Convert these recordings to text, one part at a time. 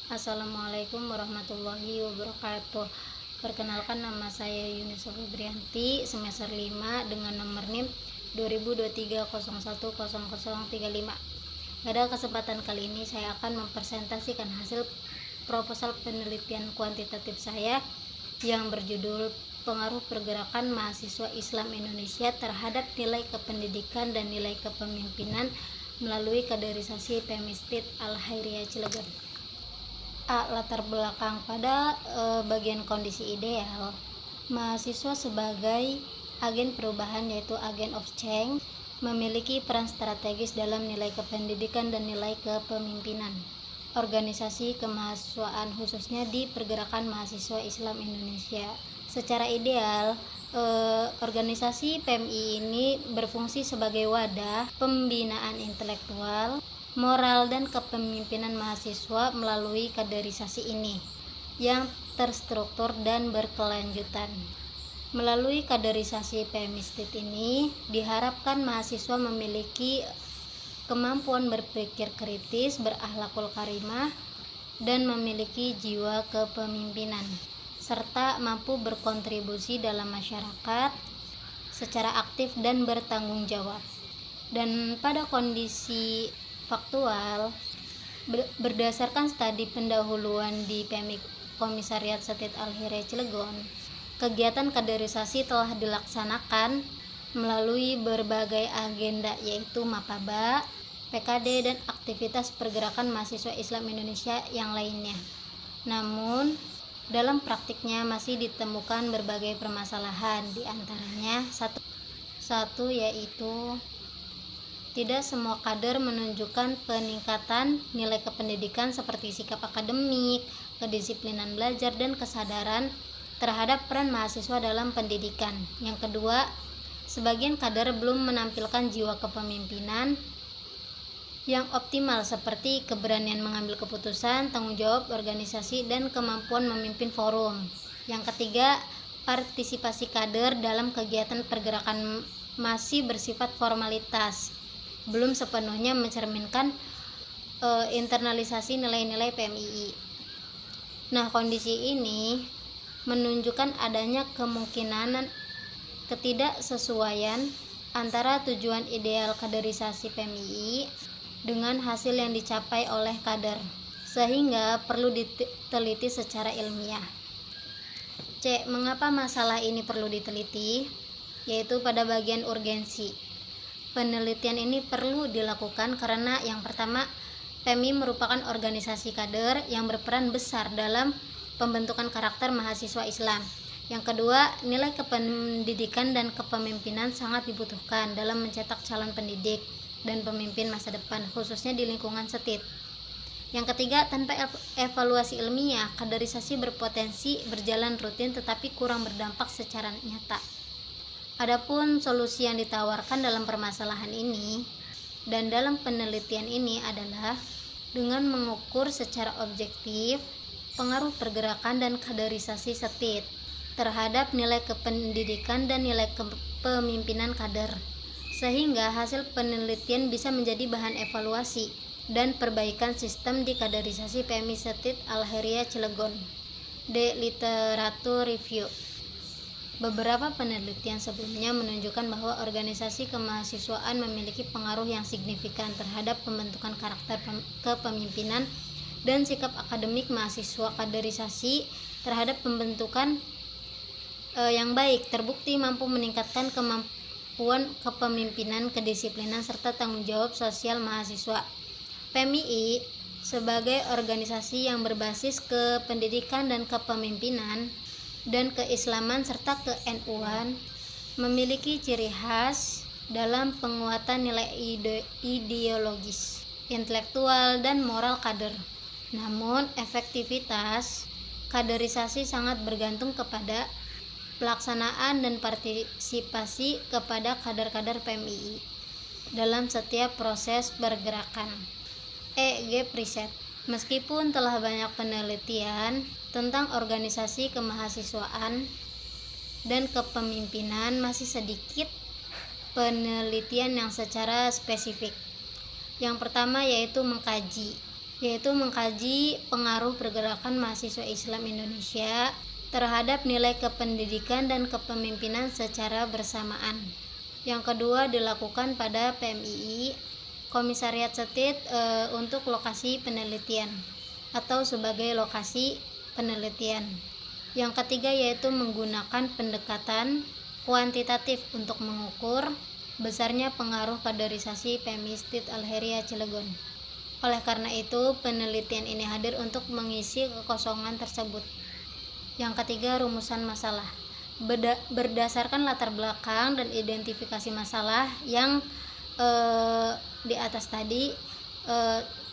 Assalamualaikum warahmatullahi wabarakatuh. Perkenalkan, nama saya Yuni Febrianti, semester 5 dengan nomor NIM 2023010035. Pada kesempatan kali ini saya akan mempresentasikan hasil proposal penelitian kuantitatif saya yang berjudul Pengaruh Pergerakan Mahasiswa Islam Indonesia terhadap nilai kependidikan dan nilai kepemimpinan melalui kaderisasi Pemistit Al-Khairiyah Cilegon. Latar belakang pada bagian kondisi ideal, mahasiswa sebagai agen perubahan yaitu agent of change memiliki peran strategis dalam nilai kependidikan dan nilai kepemimpinan organisasi kemahasiswaan khususnya di pergerakan mahasiswa Islam Indonesia. Secara ideal, organisasi PMI ini berfungsi sebagai wadah pembinaan intelektual, moral dan kepemimpinan mahasiswa melalui kaderisasi ini yang terstruktur dan berkelanjutan. Melalui kaderisasi Pemistit ini diharapkan mahasiswa memiliki kemampuan berpikir kritis, berakhlakul karimah, dan memiliki jiwa kepemimpinan serta mampu berkontribusi dalam masyarakat secara aktif dan bertanggung jawab. Dan pada kondisi faktual, berdasarkan studi pendahuluan di PMI Komisariat Setit Al-Khairiyah Cilegon, kegiatan kaderisasi telah dilaksanakan melalui berbagai agenda yaitu Mapaba, PKD, dan aktivitas pergerakan mahasiswa Islam Indonesia yang lainnya. Namun, dalam praktiknya masih ditemukan berbagai permasalahan, di antaranya satu yaitu tidak semua kader menunjukkan peningkatan nilai kependidikan seperti sikap akademik, kedisiplinan belajar, dan kesadaran terhadap peran mahasiswa dalam pendidikan. Yang kedua, sebagian kader belum menampilkan jiwa kepemimpinan yang optimal seperti keberanian mengambil keputusan, tanggung jawab organisasi, dan kemampuan memimpin forum. Yang ketiga, partisipasi kader dalam kegiatan pergerakan masih bersifat formalitas, belum sepenuhnya mencerminkan internalisasi nilai-nilai PMII. Nah, kondisi ini menunjukkan adanya kemungkinan ketidaksesuaian antara tujuan ideal kaderisasi PMII dengan hasil yang dicapai oleh kader, sehingga perlu diteliti secara ilmiah. Mengapa masalah ini perlu diteliti? Yaitu pada bagian urgensi. Penelitian ini perlu dilakukan karena yang pertama, PMI merupakan organisasi kader yang berperan besar dalam pembentukan karakter mahasiswa Islam. Yang kedua, nilai kependidikan dan kepemimpinan sangat dibutuhkan dalam mencetak calon pendidik dan pemimpin masa depan, khususnya di lingkungan Setit. Yang ketiga, tanpa evaluasi ilmiah, kaderisasi berpotensi berjalan rutin tetapi kurang berdampak secara nyata. Adapun solusi yang ditawarkan dalam permasalahan ini dan dalam penelitian ini adalah dengan mengukur secara objektif pengaruh pergerakan dan kaderisasi Setit terhadap nilai kependidikan dan nilai kepemimpinan kader, sehingga hasil penelitian bisa menjadi bahan evaluasi dan perbaikan sistem di kaderisasi PMI Setit Al-Khairiyah Cilegon. Literatur review. Beberapa penelitian sebelumnya menunjukkan bahwa organisasi kemahasiswaan memiliki pengaruh yang signifikan terhadap pembentukan karakter kepemimpinan dan sikap akademik mahasiswa. Kaderisasi terhadap pembentukan yang baik terbukti mampu meningkatkan kemampuan kepemimpinan, kedisiplinan, serta tanggung jawab sosial mahasiswa. PMII sebagai organisasi yang berbasis kependidikan dan kepemimpinan dan keislaman serta ke-NU-an memiliki ciri khas dalam penguatan nilai ideologis, intelektual, dan moral kader. Namun, efektivitas kaderisasi sangat bergantung kepada pelaksanaan dan partisipasi kepada kader-kader PMII dalam setiap proses pergerakan. Preset. Meskipun telah banyak penelitian tentang organisasi kemahasiswaan dan kepemimpinan, masih sedikit penelitian yang secara spesifik. Yang pertama yaitu mengkaji yaitu mengkaji pengaruh pergerakan mahasiswa Islam Indonesia terhadap nilai kependidikan dan kepemimpinan secara bersamaan. Yang kedua dilakukan pada PMII, Komisariat Setit untuk lokasi penelitian atau sebagai lokasi penelitian. Yang ketiga yaitu menggunakan pendekatan kuantitatif untuk mengukur besarnya pengaruh kaderisasi PMI STIT Al-Heria Cilegon. Oleh karena itu, penelitian ini hadir untuk mengisi kekosongan tersebut. Yang ketiga, rumusan masalah. Berdasarkan latar belakang dan identifikasi masalah yang di atas tadi,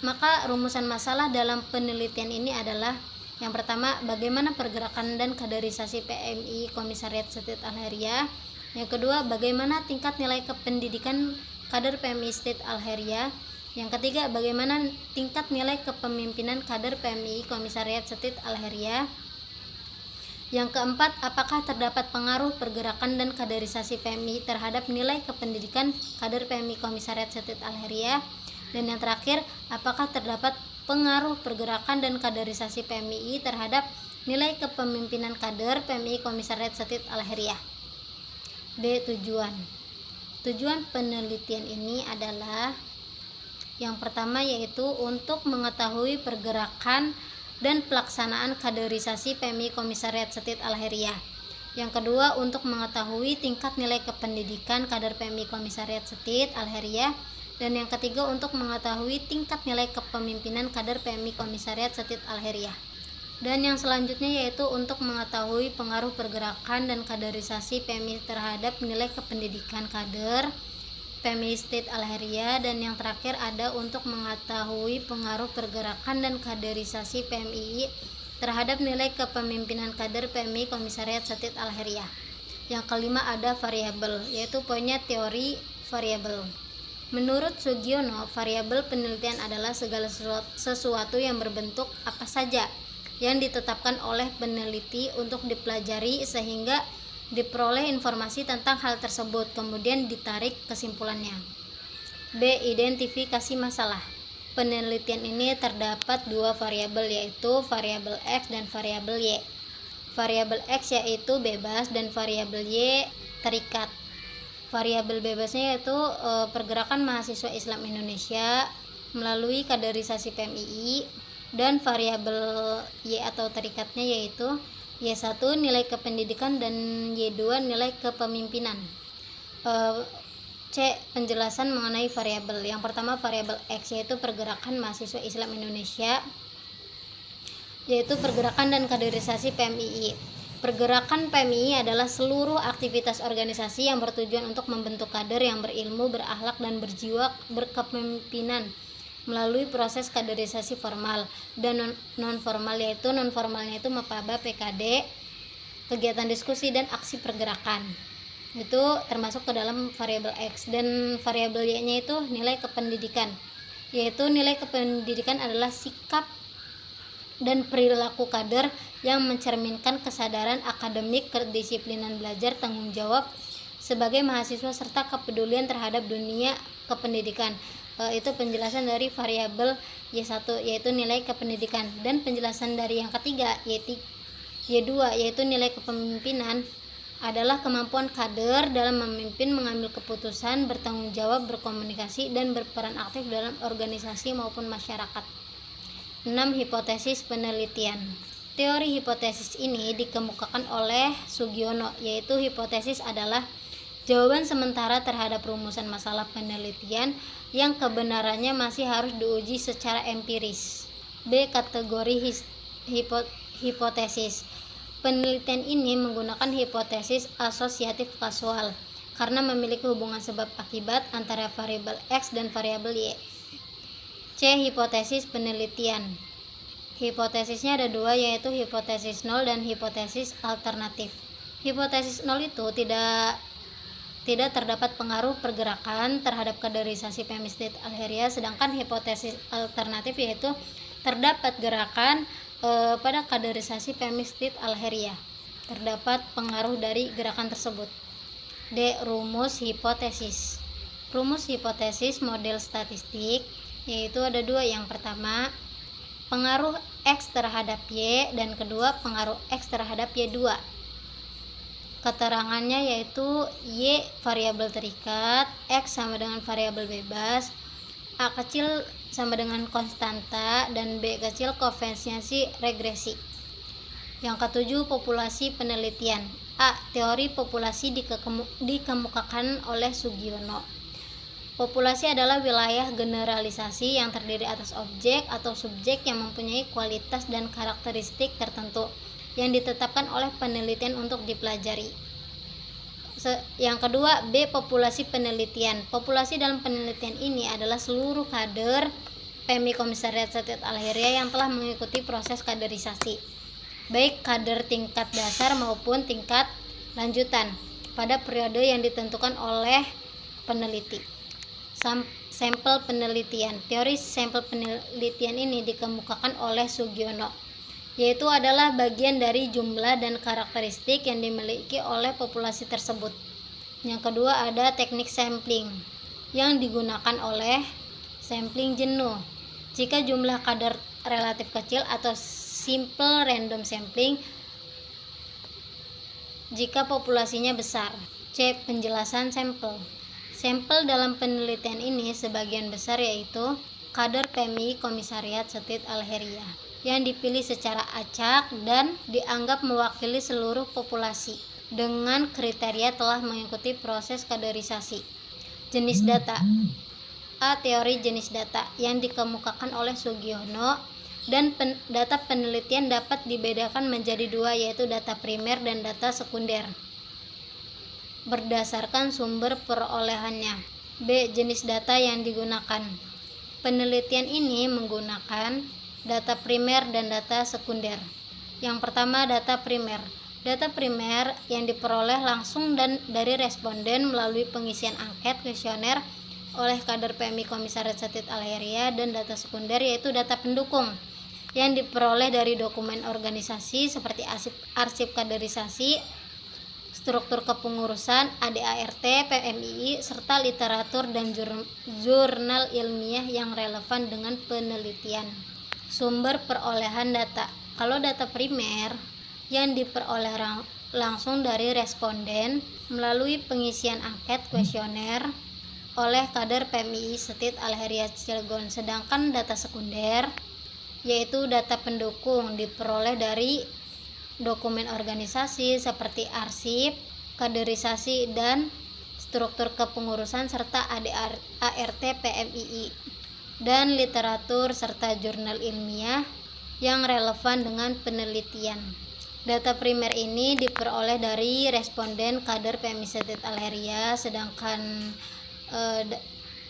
maka rumusan masalah dalam penelitian ini adalah yang pertama, bagaimana pergerakan dan kaderisasi PMI Komisariat Setit Al-Heria. Yang kedua, bagaimana tingkat nilai kependidikan kader PMI STIT Al-Heria. Yang ketiga, bagaimana tingkat nilai kepemimpinan kader PMI Komisariat Setit Al-Heria. Yang keempat, apakah terdapat pengaruh pergerakan dan kaderisasi PMI terhadap nilai kependidikan kader PMI Komisariat Setit Al-Heria. Dan yang terakhir, apakah terdapat pengaruh pergerakan dan kaderisasi PMI terhadap nilai kepemimpinan kader PMI Komisariat Setit Al-Heria. D. Tujuan penelitian ini adalah yang pertama yaitu untuk mengetahui pergerakan dan pelaksanaan kaderisasi PMI Komisariat Setit Al-Heria. Yang kedua, untuk mengetahui tingkat nilai kependidikan kader PMI Komisariat Setit Al-Heria. Dan yang ketiga, untuk mengetahui tingkat nilai kepemimpinan kader PMI Komisariat Setit Al-Heria. Dan yang selanjutnya yaitu untuk mengetahui pengaruh pergerakan dan kaderisasi PMI terhadap nilai kependidikan kader PMI STIT Al-Heria. Dan yang terakhir ada untuk mengetahui pengaruh pergerakan dan kaderisasi PMI terhadap nilai kepemimpinan kader PMI Komisariat Setit Al-Heria. Yang kelima ada variabel, yaitu poinnya teori variabel. Menurut Sugiono, variabel penelitian adalah segala sesuatu yang berbentuk apa saja yang ditetapkan oleh peneliti untuk dipelajari sehingga diperoleh informasi tentang hal tersebut, kemudian ditarik kesimpulannya. B. Identifikasi masalah. Penelitian ini terdapat dua variabel, yaitu variabel X dan variabel Y. Variabel X yaitu bebas dan variabel Y terikat. Variabel bebasnya yaitu pergerakan mahasiswa Islam Indonesia melalui kaderisasi PMII, dan variabel Y atau terikatnya yaitu Y1 nilai kependidikan dan Y2 nilai kepemimpinan. C. Penjelasan mengenai variabel. Yang pertama variabel X yaitu pergerakan mahasiswa Islam Indonesia, yaitu pergerakan dan kaderisasi PMII. Pergerakan PMII adalah seluruh aktivitas organisasi yang bertujuan untuk membentuk kader yang berilmu, berakhlak, dan berjiwa berkepemimpinan melalui proses kaderisasi formal dan non-formal, yaitu non-formalnya itu mapaba, PKD, kegiatan diskusi dan aksi pergerakan. Itu termasuk ke dalam variabel X. Dan variabel Y-nya itu nilai kependidikan, yaitu nilai kependidikan adalah sikap dan perilaku kader yang mencerminkan kesadaran akademik, kedisiplinan belajar, tanggung jawab sebagai mahasiswa serta kepedulian terhadap dunia kependidikan. Itu penjelasan dari variabel Y1 yaitu nilai kependidikan. Dan penjelasan dari yang ketiga yaitu Y2 yaitu nilai kepemimpinan adalah kemampuan kader dalam memimpin, mengambil keputusan, bertanggung jawab, berkomunikasi, dan berperan aktif dalam organisasi maupun masyarakat. 6. Hipotesis penelitian. Teori hipotesis ini dikemukakan oleh Sugiono, yaitu hipotesis adalah jawaban sementara terhadap rumusan masalah penelitian yang kebenarannya masih harus diuji secara empiris. B. Kategori hipotesis. Penelitian ini menggunakan hipotesis asosiatif kasual karena memiliki hubungan sebab akibat antara variabel X dan variabel Y. C. Hipotesis penelitian. Hipotesisnya ada dua, yaitu hipotesis nol dan hipotesis alternatif. Hipotesis nol itu tidak terdapat pengaruh pergerakan terhadap kaderisasi PMI STIT Al-Heria, sedangkan hipotesis alternatif yaitu terdapat gerakan pada kaderisasi PMI STIT Al-Heria, terdapat pengaruh dari gerakan tersebut. D. Rumus hipotesis. Rumus hipotesis model statistik yaitu ada dua. Yang pertama, pengaruh X terhadap Y, dan kedua pengaruh X terhadap Y2. Keterangannya yaitu Y variabel terikat, X sama dengan variabel bebas, A kecil sama dengan konstanta, dan B kecil koefisiensi regresi. Yang ketujuh, populasi penelitian. A. Teori populasi dikemukakan oleh Sugiono. Populasi adalah wilayah generalisasi yang terdiri atas objek atau subjek yang mempunyai kualitas dan karakteristik tertentu yang ditetapkan oleh penelitian untuk dipelajari. Yang kedua, B. Populasi penelitian. Populasi dalam penelitian ini adalah seluruh kader PMI Komisariat Said Al-Heriyah yang telah mengikuti proses kaderisasi, baik kader tingkat dasar maupun tingkat lanjutan pada periode yang ditentukan oleh peneliti. Sampel penelitian. Teori sampel penelitian ini dikemukakan oleh Sugiono, yaitu adalah bagian dari jumlah dan karakteristik yang dimiliki oleh populasi tersebut. Yang kedua, ada teknik sampling yang digunakan oleh sampling jenuh. Jika jumlah kader relatif kecil atau simple random sampling jika populasinya besar. C. Penjelasan sampel. Sampel dalam penelitian ini sebagian besar yaitu kader PMI Komisariat Said Al-Heriyah yang dipilih secara acak dan dianggap mewakili seluruh populasi dengan kriteria telah mengikuti proses kaderisasi. Jenis data. A. Teori jenis data yang dikemukakan oleh Sugiono, dan data penelitian dapat dibedakan menjadi dua, yaitu data primer dan data sekunder berdasarkan sumber perolehannya. B. Jenis data yang digunakan. Penelitian ini menggunakan data primer dan data sekunder. Yang pertama, data primer. Data primer yang diperoleh langsung dan dari responden melalui pengisian angket kuesioner oleh kader PMI Komisariat Said Al-Heriyah, dan data sekunder yaitu data pendukung yang diperoleh dari dokumen organisasi seperti arsip kaderisasi, struktur kepengurusan, ADART, PMII, serta literatur dan jurnal ilmiah yang relevan dengan penelitian. Sumber perolehan data. Kalau data primer yang diperoleh langsung dari responden melalui pengisian angket kuesioner oleh kader PMII Said Al-Heriyah Cilegon, sedangkan data sekunder yaitu data pendukung diperoleh dari dokumen organisasi seperti arsip, kaderisasi, dan struktur kepengurusan serta ADART PMII, dan literatur serta jurnal ilmiah yang relevan dengan penelitian. Data primer ini diperoleh dari responden kader PMI Said Al-Heriyah, sedangkan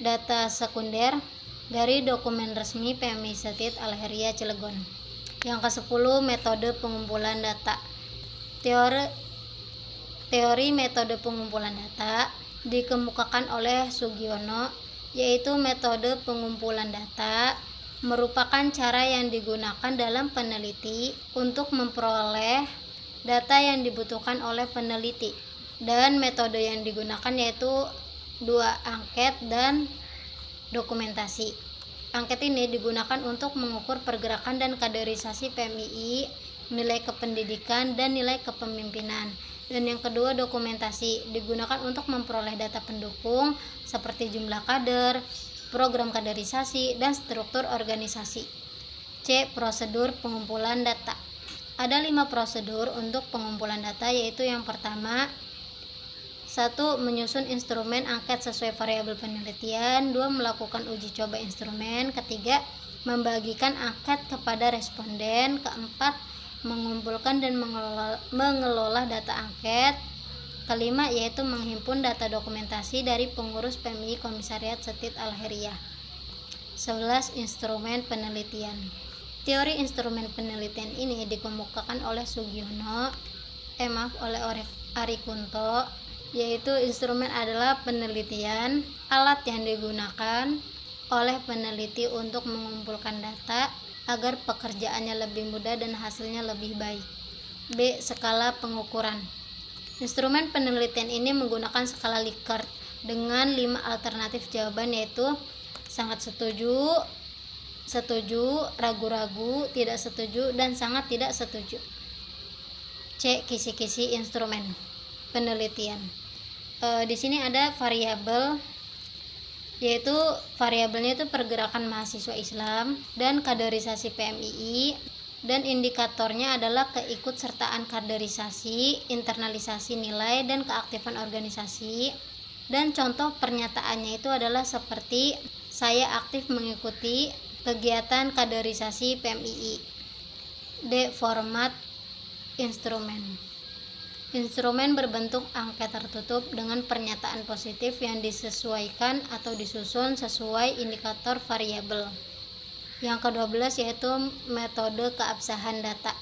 data sekunder dari dokumen resmi PMI Said Al-Heriyah Cilegon. Yang ke-10, metode pengumpulan data. Teori metode pengumpulan data dikemukakan oleh Sugiono, yaitu metode pengumpulan data merupakan cara yang digunakan dalam peneliti untuk memperoleh data yang dibutuhkan oleh peneliti, dan metode yang digunakan yaitu 2, angket dan dokumentasi. Angket ini digunakan untuk mengukur pergerakan dan kaderisasi PMII, nilai kependidikan, dan nilai kepemimpinan. Dan yang kedua, dokumentasi digunakan untuk memperoleh data pendukung seperti jumlah kader, program kaderisasi, dan struktur organisasi. C. Prosedur pengumpulan data. Ada 5 prosedur untuk pengumpulan data, yaitu yang pertama, 1. Menyusun instrumen angket sesuai variabel penelitian. 2. Melakukan uji coba instrumen. Ketiga, membagikan angket kepada responden. Keempat, mengumpulkan dan mengelola data angket. Kelima, yaitu menghimpun data dokumentasi dari pengurus PMI Komisariat Said Al-Heriyah. 11. Instrumen penelitian. Teori instrumen penelitian ini dikemukakan oleh Sugiono, oleh Ari Kunto, yaitu instrumen adalah penelitian, alat yang digunakan oleh peneliti untuk mengumpulkan data agar pekerjaannya lebih mudah dan hasilnya lebih baik. B. Skala pengukuran. Instrumen penelitian ini menggunakan skala Likert dengan 5 alternatif jawaban, yaitu sangat setuju, setuju, ragu-ragu, tidak setuju, dan sangat tidak setuju. C. Kisi-kisi instrumen penelitian. Di sini ada variabel, yaitu variabelnya itu pergerakan mahasiswa Islam dan kaderisasi PMII, dan indikatornya adalah keikutsertaan kaderisasi, internalisasi nilai, dan keaktifan organisasi. Dan contoh pernyataannya itu adalah seperti saya aktif mengikuti kegiatan kaderisasi PMII. D. Format instrumen. Instrumen berbentuk angket tertutup dengan pernyataan positif yang disesuaikan atau disusun sesuai indikator variabel. Yang ke-12 yaitu metode keabsahan data.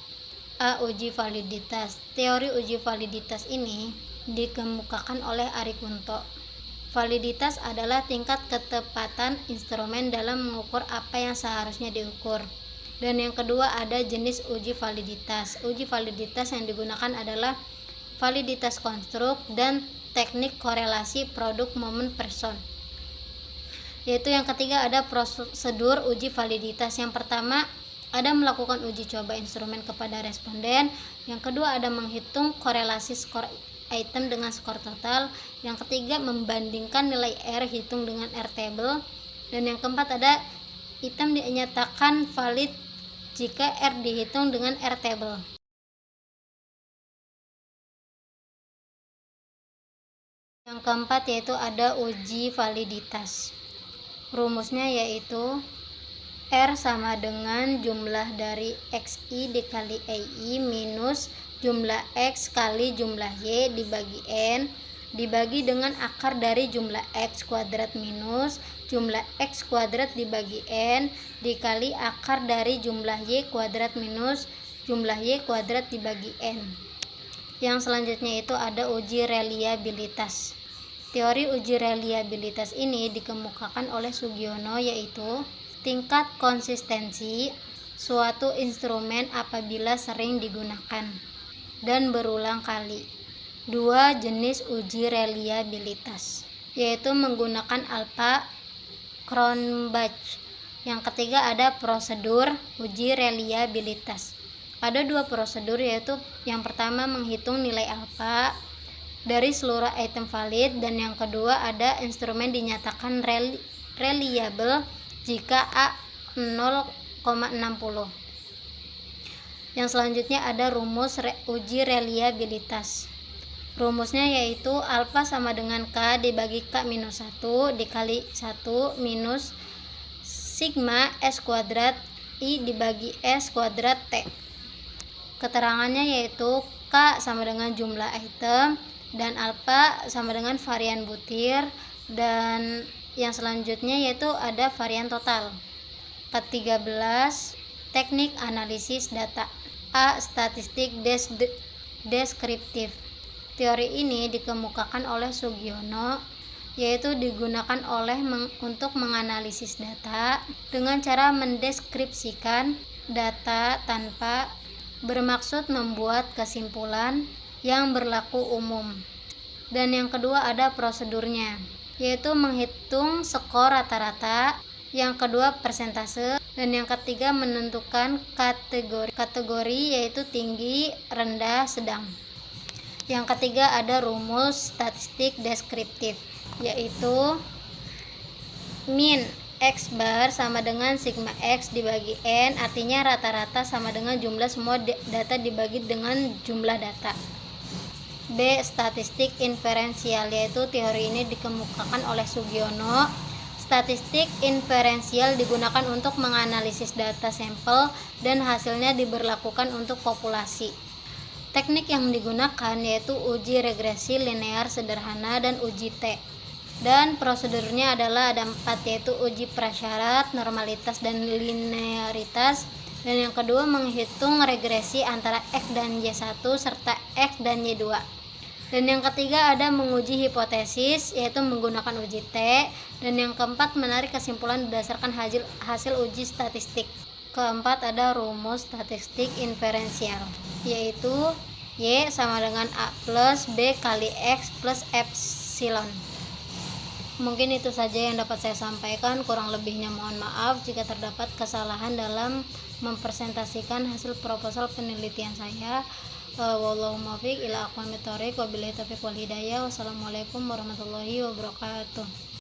A. Uji validitas. Teori uji validitas ini dikemukakan oleh Ari Kunto. Validitas adalah tingkat ketepatan instrumen dalam mengukur apa yang seharusnya diukur. Dan yang kedua ada jenis uji validitas. Uji validitas yang digunakan adalah validitas konstruk dan teknik korelasi produk momen person. Yaitu yang ketiga ada prosedur uji validitas. Yang pertama ada melakukan uji coba instrumen kepada responden. Yang kedua ada menghitung korelasi skor item dengan skor total. Yang ketiga membandingkan nilai R hitung dengan R table. Dan yang keempat ada item dinyatakan valid jika R dihitung dengan R table. Yang keempat yaitu ada uji validitas. Rumusnya yaitu R sama dengan jumlah dari XI dikali AI minus jumlah X kali jumlah Y dibagi N dibagi dengan akar dari jumlah X kuadrat minus jumlah X kuadrat dibagi N dikali akar dari jumlah Y kuadrat minus jumlah Y kuadrat dibagi N. Yang selanjutnya itu ada uji reliabilitas. Teori uji reliabilitas ini dikemukakan oleh Sugiono, yaitu tingkat konsistensi suatu instrumen apabila sering digunakan dan berulang kali. Dua jenis uji reliabilitas, yaitu menggunakan alpha Cronbach. Yang ketiga ada prosedur uji reliabilitas. Ada dua prosedur, yaitu yang pertama menghitung nilai alpha dari seluruh item valid, dan yang kedua ada instrumen dinyatakan reliable jika A 0,60. Yang selanjutnya ada rumus uji reliabilitas. Rumusnya yaitu alpha sama dengan K dibagi K minus 1 dikali 1 minus sigma S kuadrat I dibagi S kuadrat T. Keterangannya yaitu K sama dengan jumlah item dan alpha sama dengan varian butir, dan yang selanjutnya yaitu ada varian total. Ke-13 teknik analisis data. A. Statistik deskriptif. Teori ini dikemukakan oleh Sugiono, yaitu digunakan untuk menganalisis data dengan cara mendeskripsikan data tanpa bermaksud membuat kesimpulan yang berlaku umum. Dan yang kedua ada prosedurnya, yaitu menghitung skor rata-rata, yang kedua persentase, dan yang ketiga menentukan kategori yaitu tinggi, rendah, sedang. Yang ketiga ada rumus statistik deskriptif, yaitu min X bar sama dengan sigma X dibagi N, artinya rata-rata sama dengan jumlah semua data dibagi dengan jumlah data. B. Statistik inferensial, yaitu teori ini dikemukakan oleh Sugiono. Statistik inferensial digunakan untuk menganalisis data sampel dan hasilnya diberlakukan untuk populasi. Teknik yang digunakan yaitu uji regresi linear sederhana dan uji T. Dan prosedurnya adalah ada 4, yaitu uji prasyarat, normalitas, dan linearitas. Dan yang kedua menghitung regresi antara X dan Y1 serta X dan Y2. Dan yang ketiga ada menguji hipotesis, yaitu menggunakan uji T. Dan yang keempat menarik kesimpulan berdasarkan hasil uji statistik. Keempat ada rumus statistik inferensial, yaitu Y sama dengan A plus B kali X plus epsilon. Mungkin itu saja yang dapat saya sampaikan, kurang lebihnya mohon maaf jika terdapat kesalahan dalam mempresentasikan hasil proposal penelitian saya. Wallahu muwaffiq ila aqwamit thoriq, wabillahi taufiq wal hidayah. Wassalamualaikum warahmatullahi wabarakatuh.